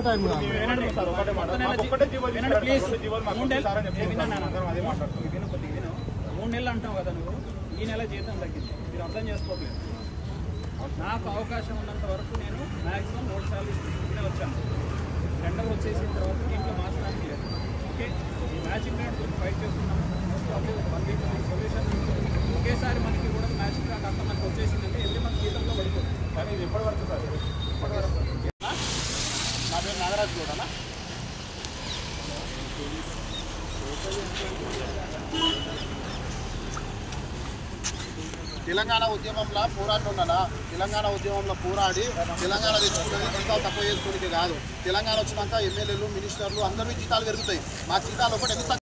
Time కాదు. 3 నెలలు అంటావు కదా నువ్వు, ఈ నెల జీతం తగ్గింది, మీరు అర్థం చేసుకోవట్లేదు. నాకు అవకాశం ఉన్నంత వరకు నేను మ్యాక్సిమం 3 సార్లు ఇస్తూనే వచ్చాను. టెండర్ వచ్చేసిన తర్వాత దీంట్లో మార్చడానికి లేదు. ఓకే, ఈ మ్యాచింగ్ గ్రాంట్ గురించి ఫైట్ చేస్తున్నాము. Most of 1 week solution. ఒకేసారి మనకి కూడా మ్యాచింగ్ గ్రాంట్ అంతా మనకు వచ్చేసిందంటే ఎవ్రీ మంత్ జీతంలో పడిపోతుంది. కానీ ఇది ఎప్పటి వరకు సార్? నా పేరు నాగరాజు కూడా. తెలంగాణ ఉద్యమంలో పోరాడుతున్నానా? తెలంగాణ ఉద్యమంలో పోరాడి తెలంగాణ తెచ్చుకునేది జీతాలు తక్కువ చేసుకునేది కాదు. తెలంగాణ వచ్చినాక ఎమ్మెల్యేలు, మినిస్టర్లు అందరికీ జీతాలు పెరుగుతాయి. మా జీతాలు ఒకటి ఎందుకు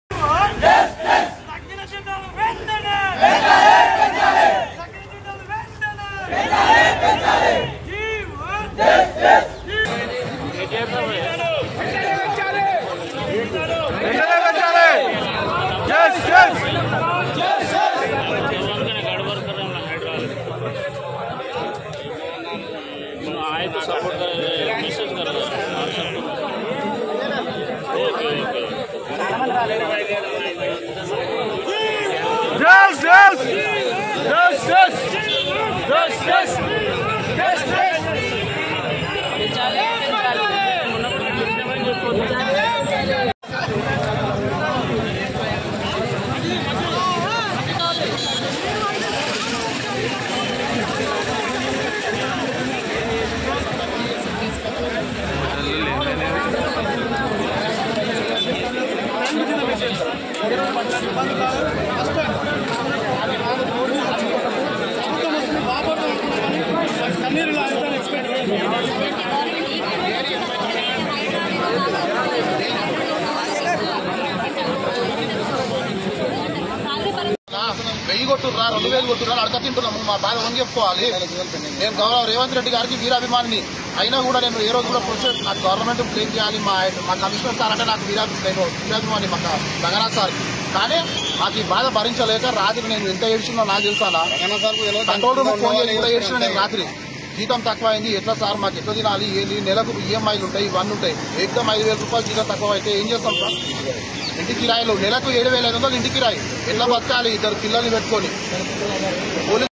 सपोर्ट कर मैसेज कर వెయ్యి కొట్టుర్రా 2000 కొట్టుర్రా అడక తింటున్నాము. మా బాధ అని చెప్పుకోవాలి. నేను గౌరవ రేవంత్ రెడ్డి గారికి వీరాభిమానిని అయినా కూడా నేను ఏ రోజు కూడా ప్రొసెస్ నాకు గవర్నమెంట్ క్లెయిమ్ చేయాలి. మా కమిషనర్ సార్ అంటే నాకు వీరాభిమాని మా రంగనాథ్ సార్. కానీ నాకు ఈ బాధ భరించలేక రాత్రి నేను ఎంత ఏడ్చినా నాకు తెలుసానా, కంట్రోల్ రూమ్ ఫోన్ చేసి కూడా ఏడ్చినా నేను రాత్రి. జీతం తక్కువ అయింది, ఎట్లా సార్ మాకు ఎట్లా తినాలి, ఏంటి, నెలకు ఈఎంఐలు ఉంటాయి, ఇవన్నీ ఉంటాయి, ఏకదం 5000 రూపాయలు జీతం తక్కువ అయితే ఏం చేస్తాం సార్? ఇంటి కిరాయిలు నెలకు 7500 ఇంటి కిరాయి, ఎట్లా బతకాలి 2 పిల్లల్ని పెట్టుకొని.